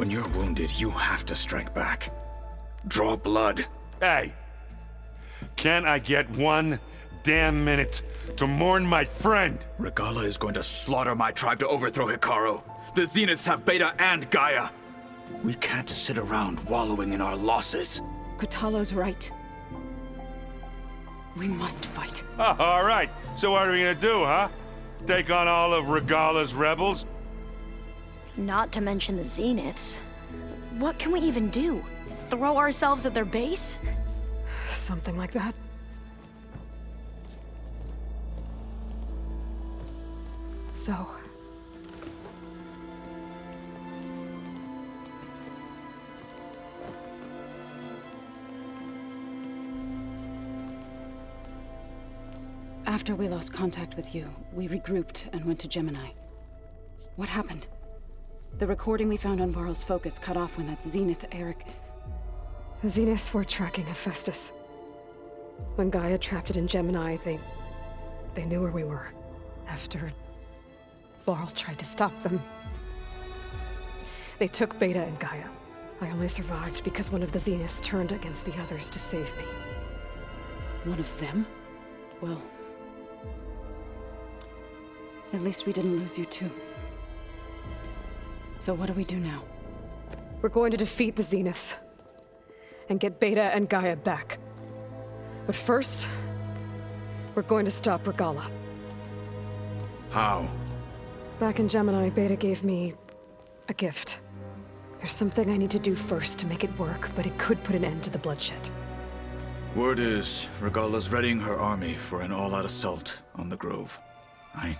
When you're wounded, you have to strike back. Draw blood. Hey! Can't I get one damn minute to mourn my friend? Regalla is going to slaughter my tribe to overthrow Hekarro. The Zeniths have Beta and Gaia. We can't sit around wallowing in our losses. Kotallo's right. We must fight. Oh, all right. So what are we gonna do, huh? Take on all of Regalla's rebels? Not to mention the Zeniths. What can we even do? Throw ourselves at their base? Something like that. So... After we lost contact with you, we regrouped and went to Gemini. What happened? The recording we found on Varl's focus cut off when that Zenith Eric... The Zeniths were tracking Hephaestus. When Gaia trapped it in Gemini, they knew where we were. After Varl tried to stop them. They took Beta and Gaia. I only survived because one of the Zeniths turned against the others to save me. One of them? Well... at least we didn't lose you too. So what do we do now? We're going to defeat the Zeniths. And get Beta and Gaia back. But first, we're going to stop Regalla. How? Back in Gemini, Beta gave me a gift. There's something I need to do first to make it work, but it could put an end to the bloodshed. Word is, Regalla's readying her army for an all-out assault on the Grove. I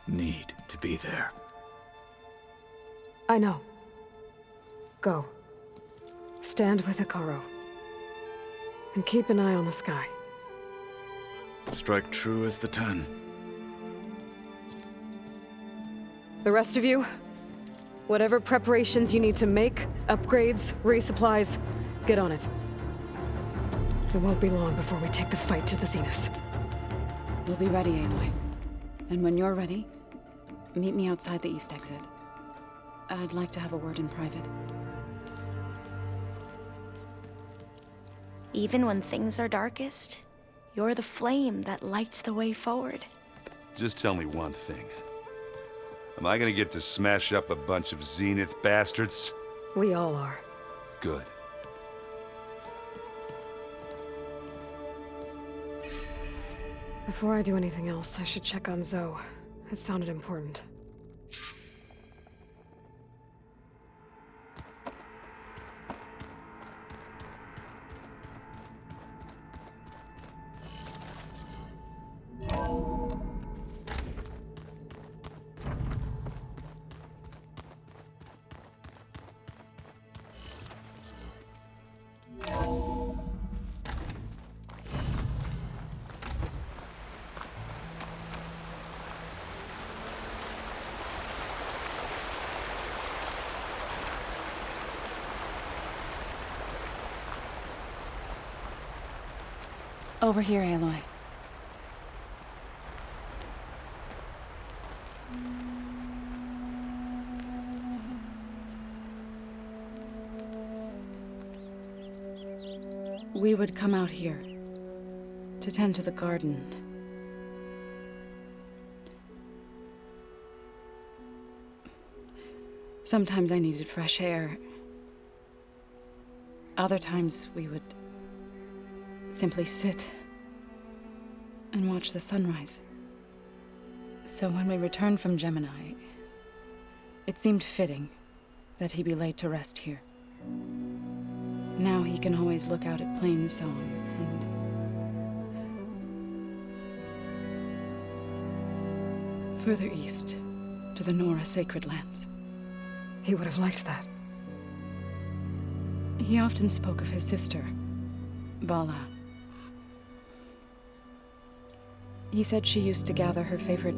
need to be there. I know. Go. Stand with Hekarro. And keep an eye on the sky. Strike true as the 10. The rest of you, whatever preparations you need to make, upgrades, resupplies, get on it. It won't be long before we take the fight to the Zeniths. We'll be ready, Aloy. And when you're ready, meet me outside the east exit. I'd like to have a word in private. Even when things are darkest, you're the flame that lights the way forward. Just tell me one thing. Am I gonna get to smash up a bunch of Zenith bastards? We all are. Good. Before I do anything else, I should check on Zoe. It sounded important. Over here, Aloy. We would come out here to tend to the garden. Sometimes I needed fresh air. Other times we would simply sit and watch the sunrise. So when we returned from Gemini, it seemed fitting that he be laid to rest here. Now he can always look out at Plainsong and further east to the Nora Sacred Lands. He would have liked that. He often spoke of his sister, Vala. He said she used to gather her favorite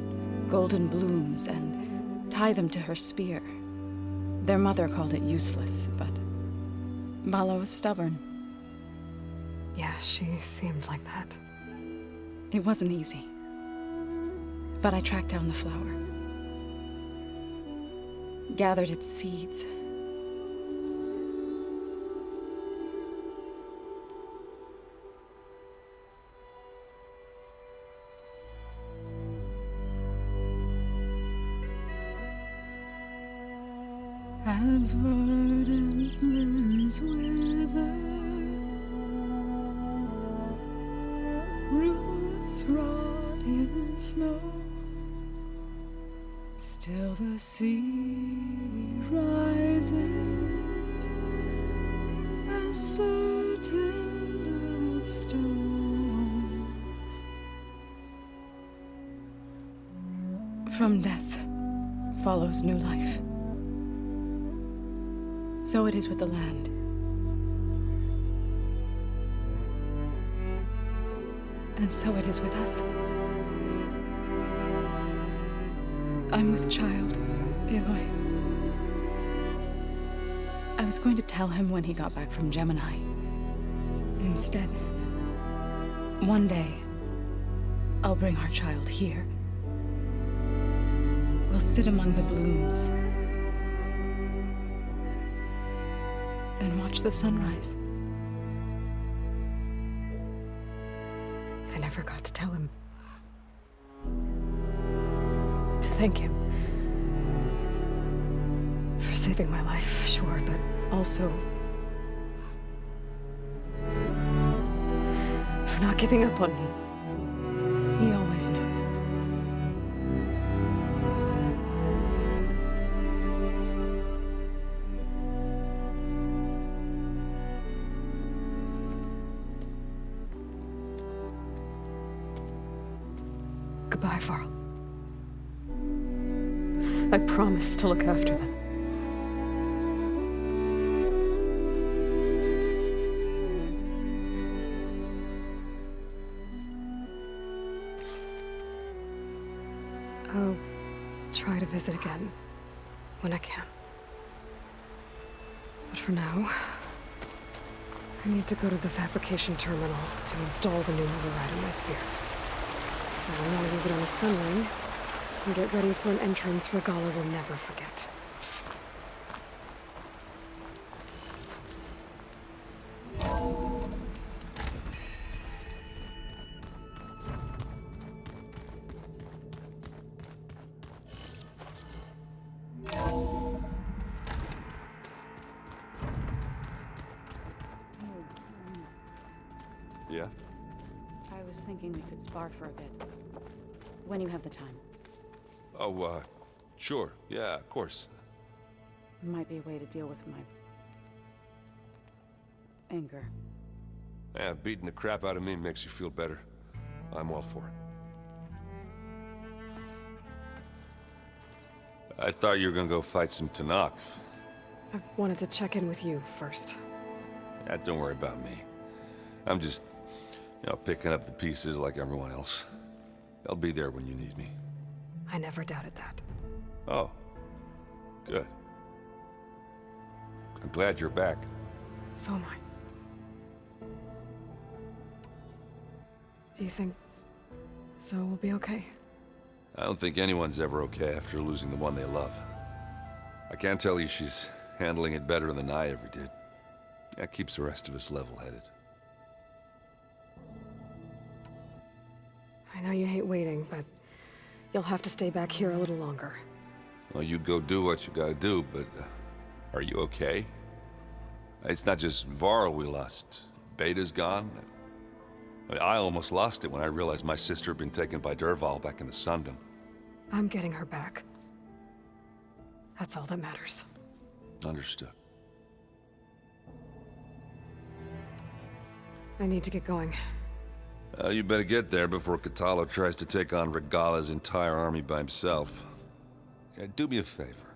golden blooms and tie them to her spear. Their mother called it useless, but Vala was stubborn. Yeah, she seemed like that. It wasn't easy. But I tracked down the flower. Gathered its seeds as verdant limbs wither, roots rot in snow, still the sea rises as certain as stone. From death follows new life. So it is with the land. And so it is with us. I'm with child, Aloy. I was going to tell him when he got back from Gemini. Instead, one day, I'll bring our child here. We'll sit among the blooms and watch the sunrise. I never got to tell him. To thank him. For saving my life, sure, but also for not giving up on me. He always knew. Goodbye, Varl. I promise to look after them. I'll try to visit again when I can. But for now, I need to go to the fabrication terminal to install the new override in my spear. I know I'll use it on a sunring, and get ready for an entrance Regalla will never forget. Yeah? I was thinking we could spar for a bit. When you have the time. Oh, sure. Yeah, of course. Might be a way to deal with my anger. Yeah, beating the crap out of me makes you feel better. I'm all for it. I thought you were gonna go fight some Tenakth. I wanted to check in with you first. Yeah, don't worry about me. I'm just, picking up the pieces like everyone else. I'll be there when you need me. I never doubted that. Oh. Good. I'm glad you're back. So am I. Do you think Zoe will be okay? I don't think anyone's ever okay after losing the one they love. I can't tell you she's handling it better than I ever did. That keeps the rest of us level-headed. I know you hate waiting, but you'll have to stay back here a little longer. Well, you go do what you gotta do, but are you okay? It's not just Varl we lost. Beta's gone. I almost lost it when I realized my sister had been taken by Dervahl back in the Sundom. I'm getting her back. That's all that matters. Understood. I need to get going. You better get there before Kotallo tries to take on Regalla's entire army by himself. Yeah, do me a favor.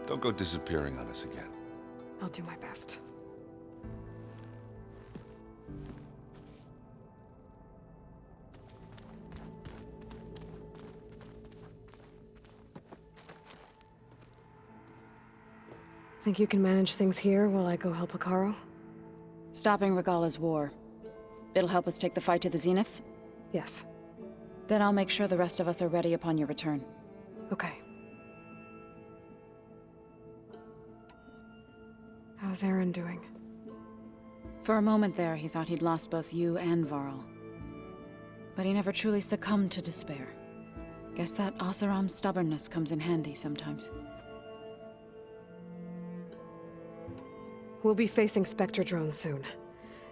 Don't go disappearing on us again. I'll do my best. Think you can manage things here while I go help Hekarro? Stopping Regalla's war. It'll help us take the fight to the Zeniths? Yes. Then I'll make sure the rest of us are ready upon your return. Okay. How's Aaron doing? For a moment there, he thought he'd lost both you and Varl. But he never truly succumbed to despair. Guess that Oseram's stubbornness comes in handy sometimes. We'll be facing Spectre drones soon.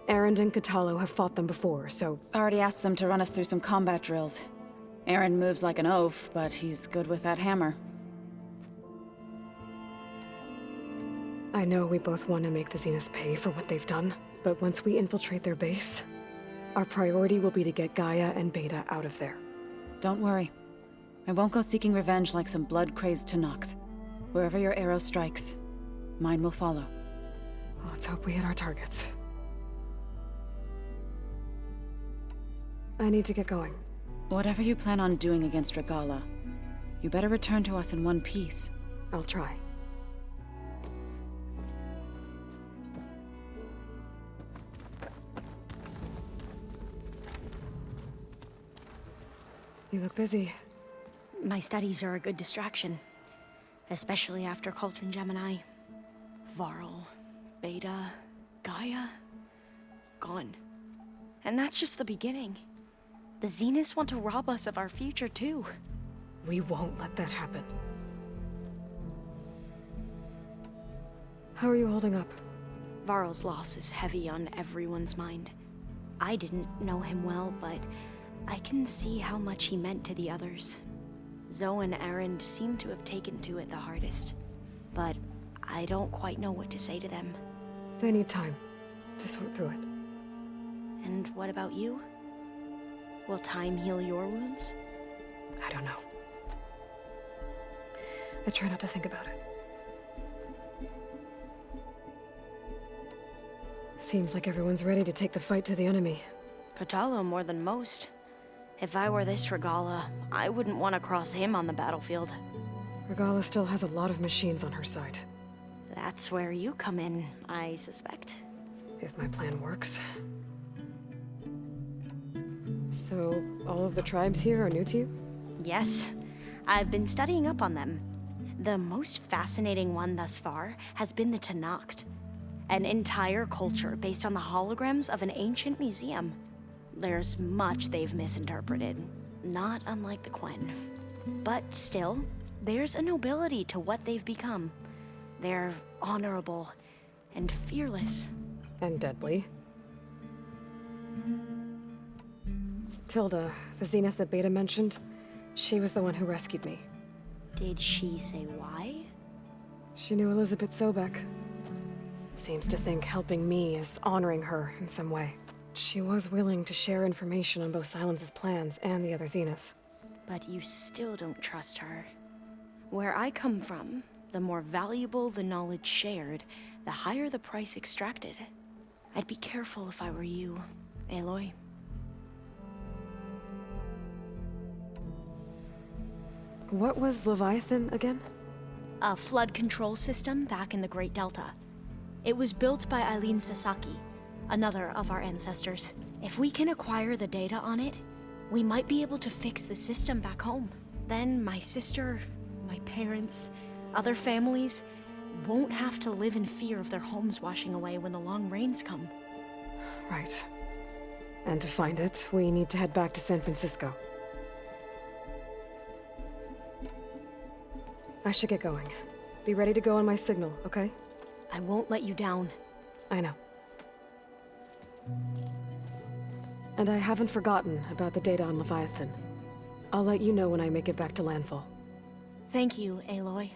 Erend and Katalo have fought them before, so Already asked them to run us through some combat drills. Aaron moves like an oaf, but he's good with that hammer. I know we both want to make the Zeniths pay for what they've done, but once we infiltrate their base, our priority will be to get Gaia and Beta out of there. Don't worry. I won't go seeking revenge like some blood-crazed Tenakth. Wherever your arrow strikes, mine will follow. Let's hope we hit our targets. I need to get going. Whatever you plan on doing against Regalla, you better return to us in one piece. I'll try. You look busy. My studies are a good distraction, especially after Cauldron Gemini. Varl, Beta, Gaia, gone. And that's just the beginning. The Zeniths want to rob us of our future, too. We won't let that happen. How are you holding up? Varl's loss is heavy on everyone's mind. I didn't know him well, but I can see how much he meant to the others. Zoe and Erend seem to have taken to it the hardest, but I don't quite know what to say to them. They need time to sort through it. And what about you? Will time heal your wounds? I don't know. I try not to think about it. Seems like everyone's ready to take the fight to the enemy. Katalo more than most. If I were this Regalla, I wouldn't want to cross him on the battlefield. Regalla still has a lot of machines on her side. That's where you come in, I suspect. If my plan works. So, all of the tribes here are new to you? Yes, I've been studying up on them. The most fascinating one thus far has been the Tenakth, an entire culture based on the holograms of an ancient museum. There's much they've misinterpreted, not unlike the Quen. But still, there's a nobility to what they've become. They're honorable and fearless. And deadly. Tilda, the Zenith that Beta mentioned, she was the one who rescued me. Did she say why? She knew Elizabeth Sobek. Seems to think helping me is honoring her in some way. She was willing to share information on both Silence's plans and the other Zeniths. But you still don't trust her. Where I come from, the more valuable the knowledge shared, the higher the price extracted. I'd be careful if I were you, Aloy. What was Leviathan again? A flood control system back in the Great Delta. It was built by Eileen Sasaki, another of our ancestors. If we can acquire the data on it, we might be able to fix the system back home. Then my sister, my parents, other families won't have to live in fear of their homes washing away when the long rains come. Right. And to find it, we need to head back to San Francisco. I should get going. Be ready to go on my signal, okay? I won't let you down. I know. And I haven't forgotten about the data on Leviathan. I'll let you know when I make it back to landfall. Thank you, Aloy.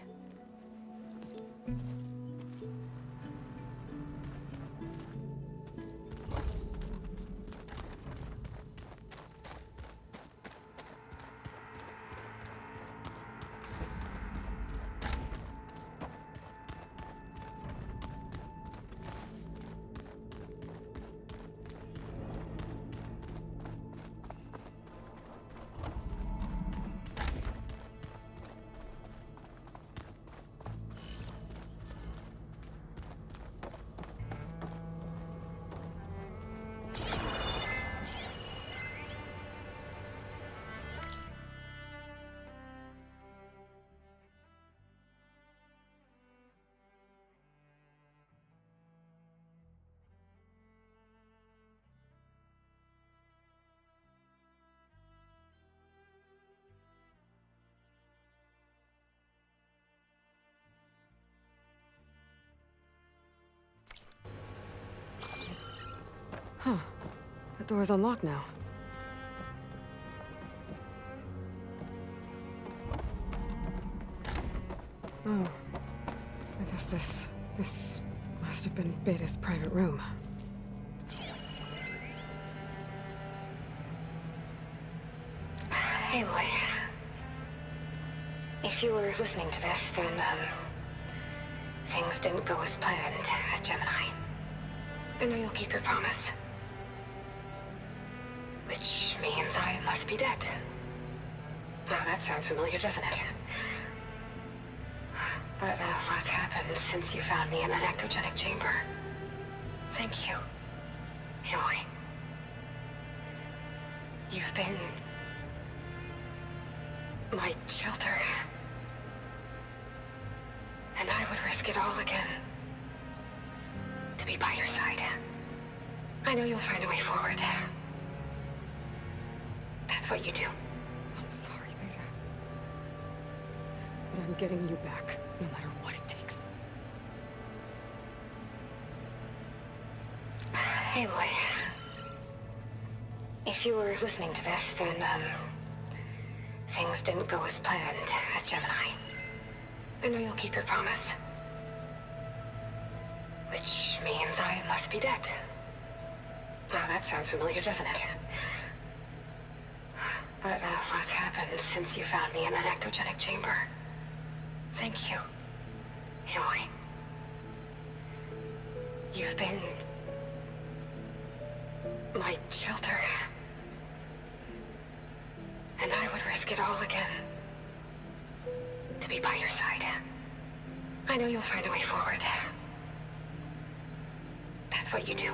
Huh. That door's unlocked now. Oh. I guess this must have been Beta's private room. Aloy. If you were listening to this, then, things didn't go as planned at Gemini. I know you'll keep your promise. Which means I must be dead. Well, that sounds familiar, doesn't it? But lots happened since you found me in that ectogenic chamber. Thank you, Aloy. You've been my shelter. And I would risk it all again to be by your side. I know you'll find a way forward. That's what you do. I'm sorry, Beta. But I'm getting you back, no matter what it takes. Aloy. If you were listening to this, then, things didn't go as planned at Gemini. I know you'll keep your promise. Which means I must be dead. Well, that sounds familiar, doesn't it? But lots happened since you found me in that ectogenic chamber. Thank you, Aloy. You've been my shelter. And I would risk it all again to be by your side. I know you'll find a way forward. That's what you do.